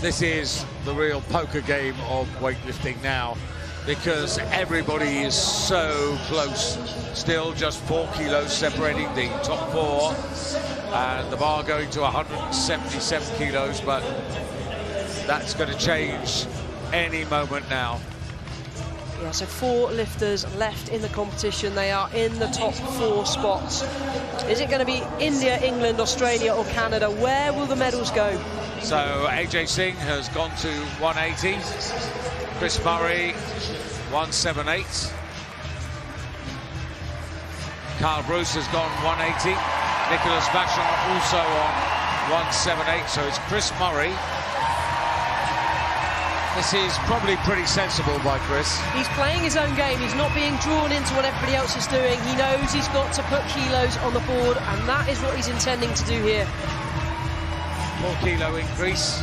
this is the real poker game of weightlifting now, because everybody is so close. Still just 4 kilos separating the top 4, and the bar going to 177 kilos, but that's going to change any moment now. Yeah, so 4 lifters left in the competition. They are in the top 4 spots. Is it going to be India, England, Australia or Canada? Where will the medals go? So Ajay Singh has gone to 180. Chris Murray, 178. Carl Bruce has gone 180. Nicolas Machon also on 178. So it's Chris Murray. This is probably pretty sensible by Chris. He's playing his own game. He's not being drawn into what everybody else is doing. He knows he's got to put kilos on the board, and that is what he's intending to do here. 4 kilo increase.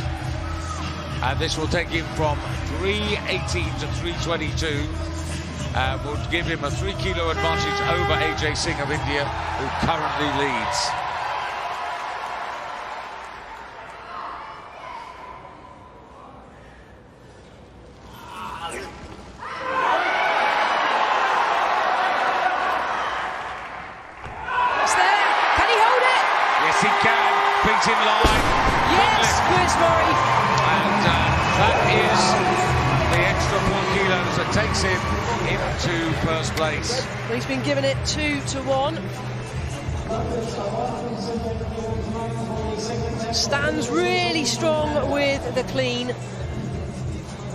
And this will take him from 318 to 322. Will give him a 3 kilo advantage over Ajay Singh of India, who currently leads. In line. Yes, Chris Murray. And that is the extra 4 kilos that takes him into first place. Well, he's been given it 2-1. Stands really strong with the clean.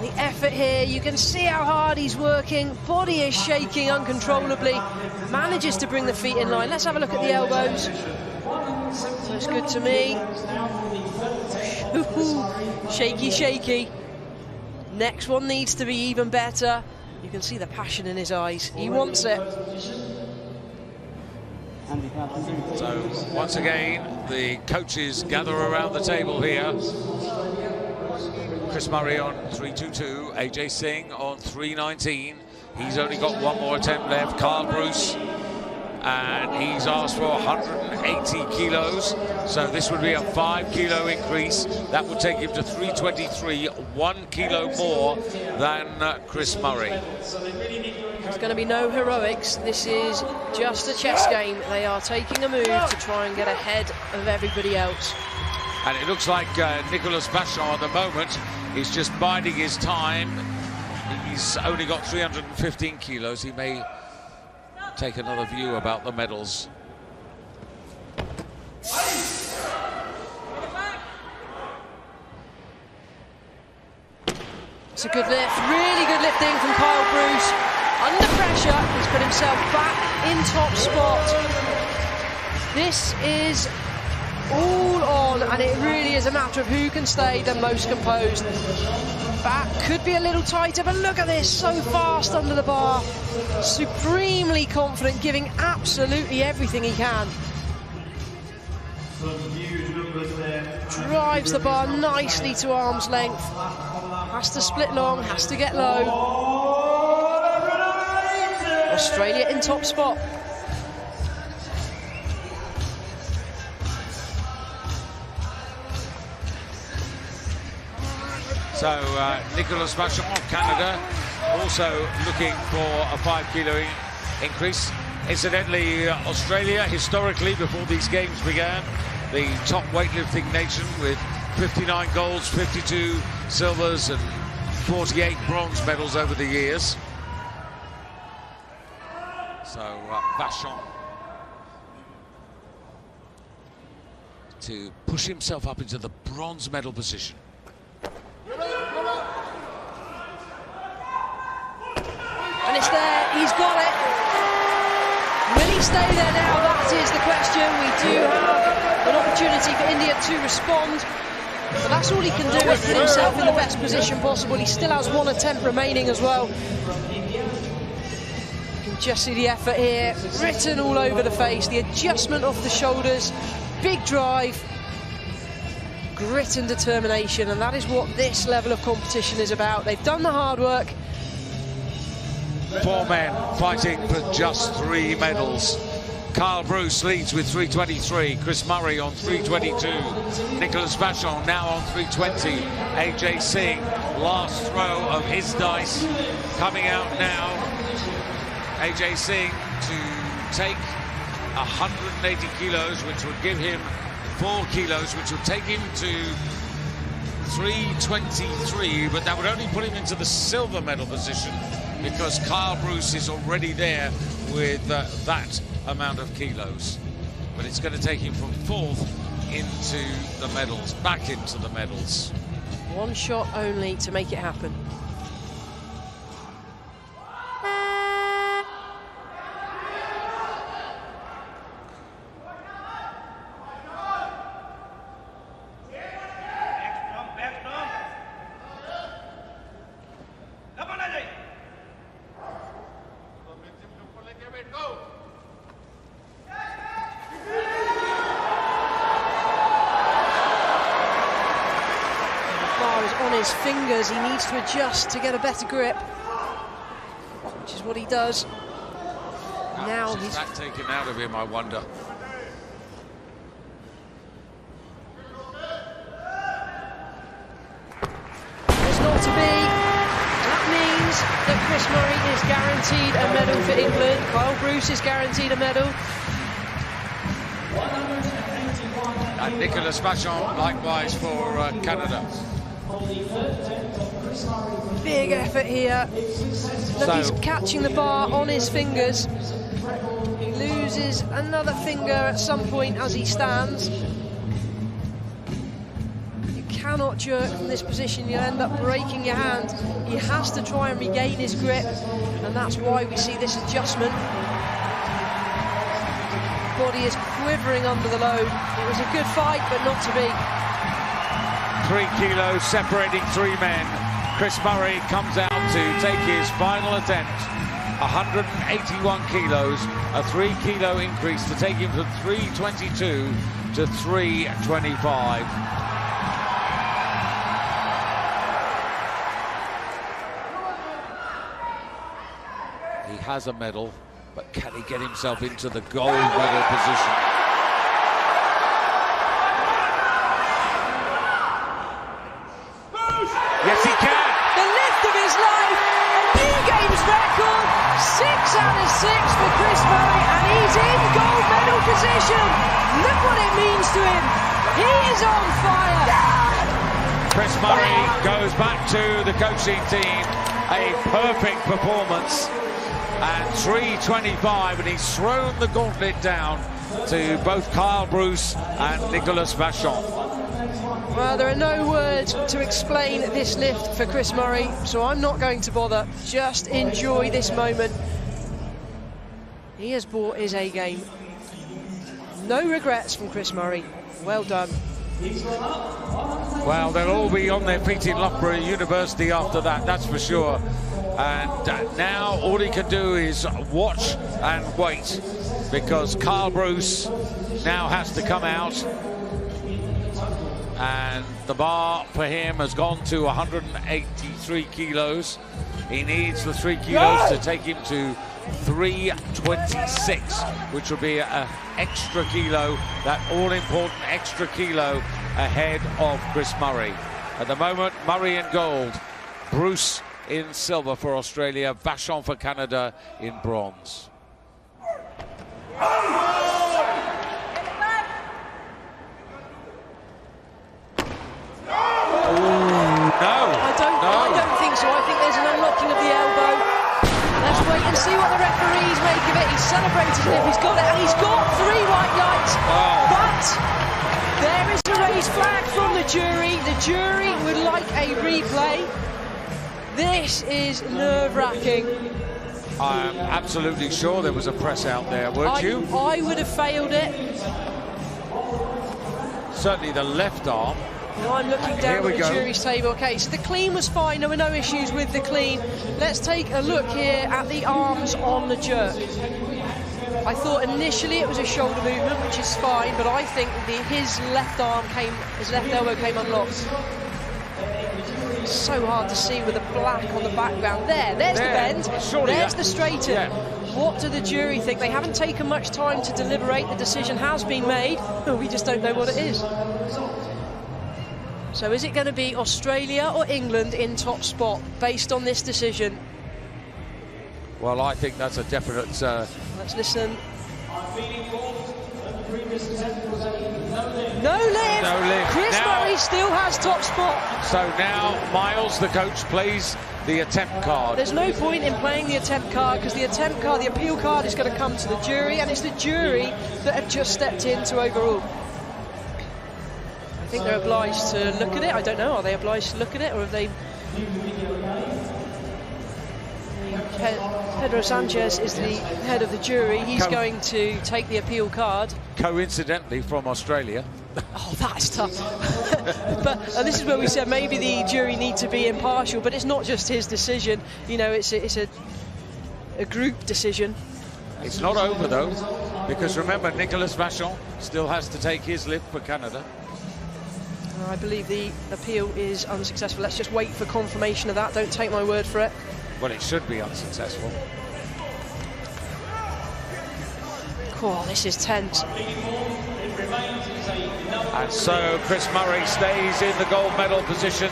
The effort here, you can see how hard he's working. Body is shaking uncontrollably. Manages to bring the feet in line. Let's have a look at the elbows. Looks good to me. Shaky, shaky. Next one needs to be even better. You can see the passion in his eyes. He wants it. So once again, the coaches gather around the table here. Chris Murray on 3.22, Ajay Singh on 3.19. He's only got one more attempt left. Carl Bruce, and he's asked for 180 kilos. So this would be a 5 kilo increase. That would take him to 323, 1 kilo more than Chris Murray. There's going to be no heroics. This is just a chess game. They are taking a move to try and get ahead of everybody else. And it looks like Nicolas Vachon at the moment is just biding his time. He's only got 315 kilos. He may take another view about the medals. It's a good lift, really good lifting from Kyle Bruce. Under pressure, he's put himself back in top spot. This is all on, and it really is a matter of who can stay the most composed. Back could be a little tighter, but look at this, so fast under the bar. Supremely confident, giving absolutely everything he can. Drives the bar nicely to arm's length. Has to split long, has to get low. Australia in top spot. So Nicolas Vachon of Canada also looking for a 5 kilo increase. Incidentally, Australia historically, before these games began, the top weightlifting nation with 59 golds, 52 silvers and 48 bronze medals over the years. So Vachon to push himself up into the bronze medal position. And it's there, he's got it. Will he stay there now? That is the question. We do have an opportunity for India to respond. But that's all he can do, is put himself in the best position possible. He still has one attempt remaining as well. You can just see the effort here, written all over the face, the adjustment of the shoulders, big drive, grit and determination, and that is what this level of competition is about. They've done the hard work. 4 men fighting for just 3 medals. Carl Bruce leads with 323, Chris Murray on 322, Nicolas Vachon now on 320, Ajay Singh, last throw of his dice, coming out now. Ajay Singh to take 180 kilos, which would give him 4 kilos, which would take him to 323, but that would only put him into the silver medal position, because Kyle Bruce is already there with that amount of kilos. But it's going to take him from 4th into the medals, back into the medals. One shot only to make it happen. On his fingers, he needs to adjust to get a better grip, which is what he does. Now he's that taken out of him, I wonder. There's not to be. That means that Chris Murray is guaranteed a medal for England. Kyle Bruce is guaranteed a medal. And Nicolas Vachon likewise for Canada. Big effort here. Look, he's catching the bar on his fingers. He loses another finger at some point as he stands. You cannot jerk from this position, you'll end up breaking your hand. He has to try and regain his grip, and that's why we see this adjustment. Body is quivering under the load. It was a good fight, but not to be. 3 kilos separating 3 men. Chris Murray comes out to take his final attempt. 181 kilos, a 3 kilo increase to take him from 322 to 325. He has a medal, but can he get himself into the gold medal position? Yes, he can. The lift of his life, a new games record, 6 out of 6 for Chris Murray, and he's in gold medal position. Look what it means to him. He is on fire. Chris Murray goes back to the coaching team. A perfect performance at 325, and he's thrown the gauntlet down to both Kyle Bruce and Nicolas Vachon. Well, there are no words to explain this lift for Chris Murray, so I'm not going to bother. Just enjoy this moment. He has brought his A game. No regrets from Chris Murray. Well done. Well, they'll all be on their feet in Loughborough University after that, that's for sure. And now all he can do is watch and wait, because Kyle Bruce now has to come out. And the bar for him has gone to 183 kilos. He needs the 3 kilos to take him to 326, which will be an extra kilo, that all-important extra kilo ahead of Chris Murray. At the moment, Murray in gold, Bruce in silver for Australia, Vachon for Canada in bronze. I don't think so. I think there's an unlocking of the elbow. Let's wait and see what the referees make of it. He's celebrated it. He's got it, and he's got 3 white lights. But there is a raised flag from the jury. The jury would like a replay. This is nerve-wracking. I'm absolutely sure there was a press out there, weren't you? I would have failed it. Certainly the left arm. Now I'm looking down at the jury's table. Okay, so the clean was fine. There were no issues with the clean. Let's take a look here at the arms on the jerk. I thought initially it was a shoulder movement, which is fine, but I think his left elbow came unlocked. It's so hard to see with the black on the background. There's the bend. There's the straighten. Yeah. What do the jury think? They haven't taken much time to deliberate. The decision has been made. We just don't know what it is. So is it going to be Australia or England in top spot based on this decision? Well, I think that's a definite... Let's listen. No lift. No lift. Chris Murray still has top spot. So now Miles, the coach, plays the attempt card. There's no point in playing the attempt card, because the attempt card, the appeal card, is going to come to the jury, and it's the jury that have just stepped in to overrule. I think they're obliged to look at it. I don't know. Are they obliged to look at it, or have they? Pedro Sanchez is the head of the jury. He's going to take the appeal card. Coincidentally, from Australia. Oh, that's tough. But this is where we said maybe the jury need to be impartial, but it's not just his decision. You know, it's a group decision. It's not over, though, because remember, Nicolas Vachon still has to take his lift for Canada. I believe the appeal is unsuccessful. Let's just wait for confirmation of that. Don't take my word for it. Well, it should be unsuccessful. Oh, this is tense. And so Chris Murray stays in the gold medal position.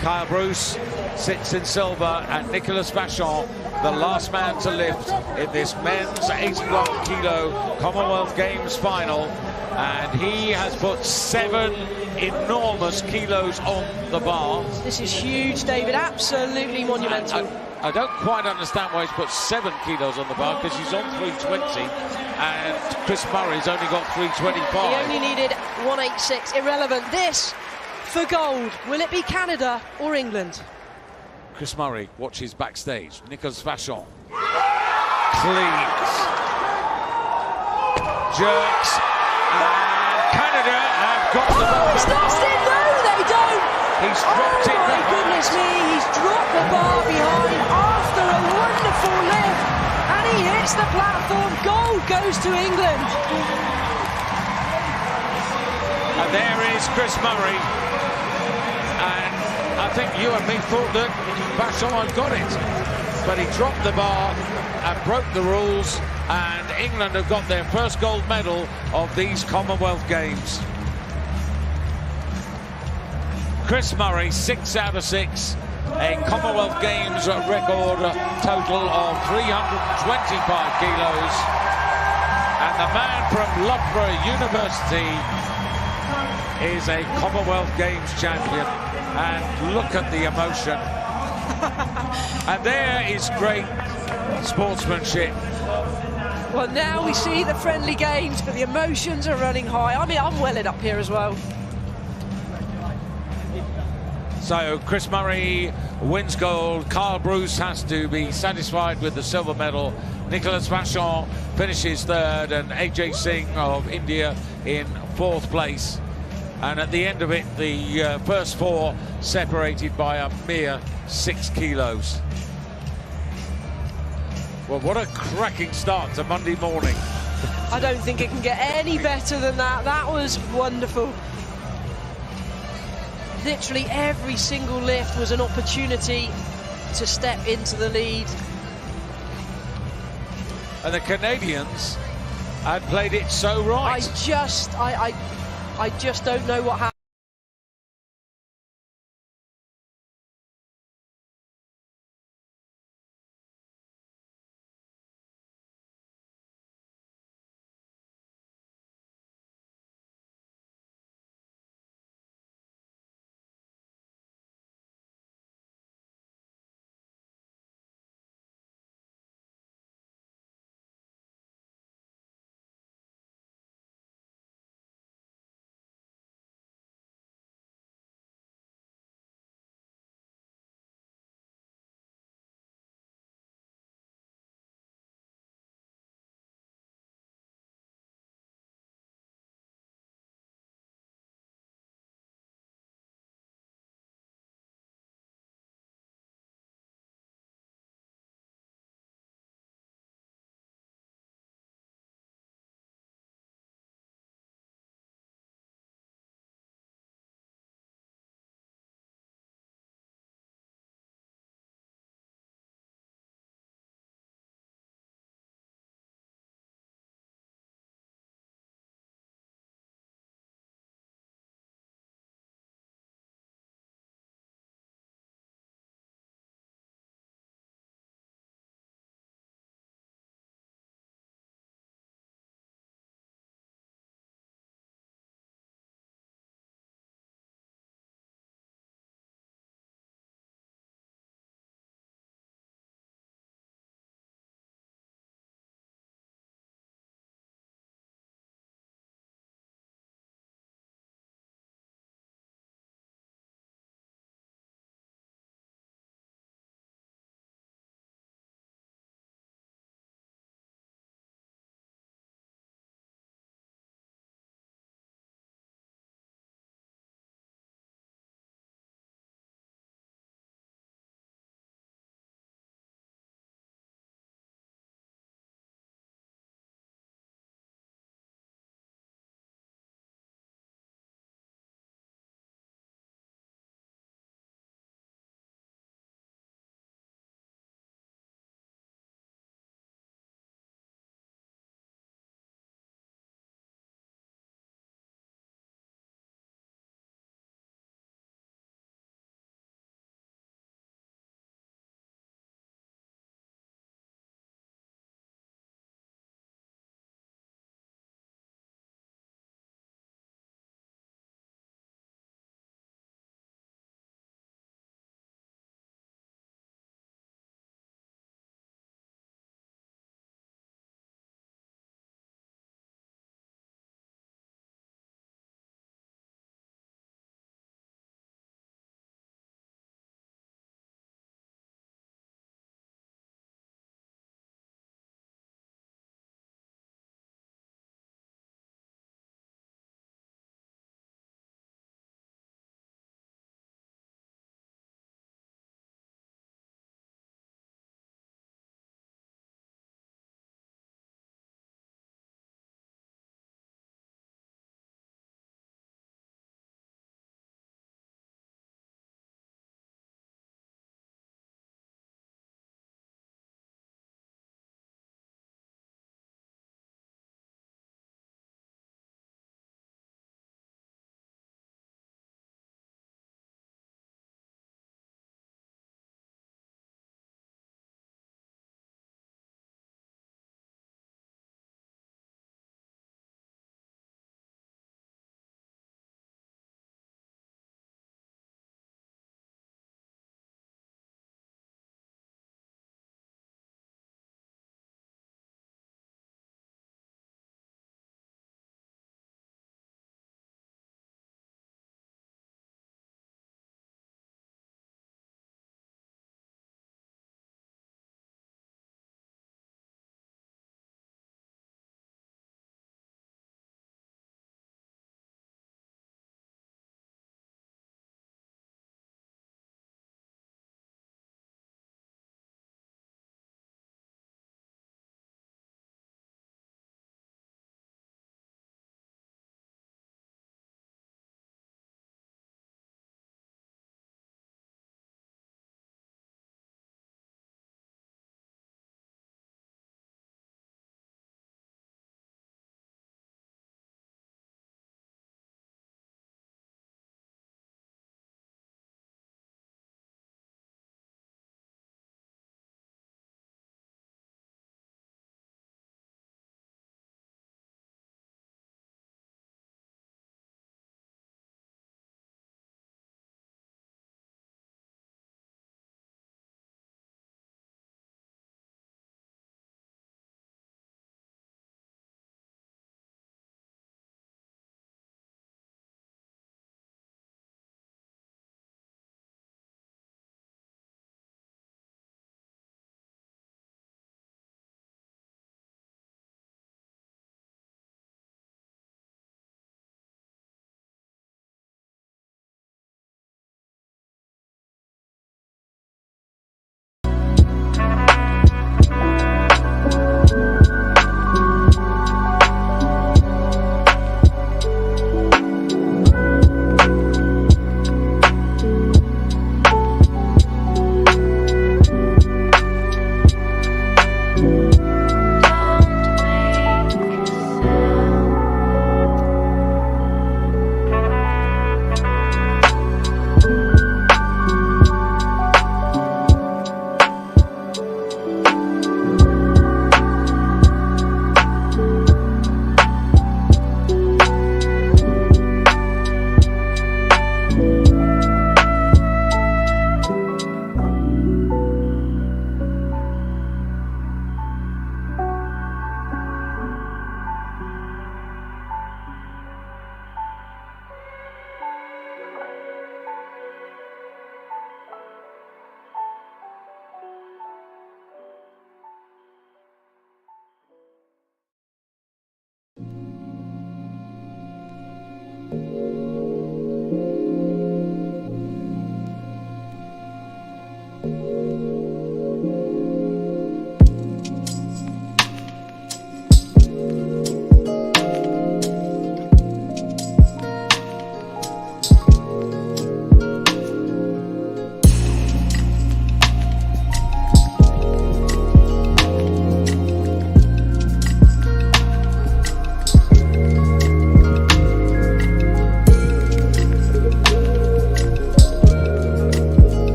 Kyle Bruce sits in silver, and Nicolas Vachon, the last man to lift in this men's 81 kilo Commonwealth Games final. And he has put 7 enormous kilos on the bar. This is huge, David, absolutely monumental. I don't quite understand why he's put 7 kilos on the bar, because he's on 320 and Chris Murray's only got 325. He only needed 186, irrelevant. This for gold, will it be Canada or England? Chris Murray watches backstage. Nicolas Vachon cleans, jerks, and Canada have got the ball. It's lost it, no they don't. He's dropped it. Oh my goodness me, he's dropped the across the platform. Gold goes to England. And there is Chris Murray. And I think you and me thought that Vachon had got it. But he dropped the bar and broke the rules. And England have got their first gold medal of these Commonwealth Games. Chris Murray, 6 out of 6. A Commonwealth Games record total of 325 kilos. And the man from Loughborough University is a Commonwealth Games champion. And look at the emotion. And there is great sportsmanship. Well, now we see the friendly games, but the emotions are running high. I mean, I'm welling up here as well. So Chris Murray wins gold. Carl Bruce has to be satisfied with the silver medal. Nicholas Vachon finishes third, and Ajay Singh of India in fourth place. And at the end of it, the first four separated by a mere 6 kilos. Well, what a cracking start to Monday morning. I don't think it can get any better than that. That was wonderful. Literally every single lift was an opportunity to step into the lead. And the Canadians had played it so right. I just don't know what happened.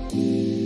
Commonwealth.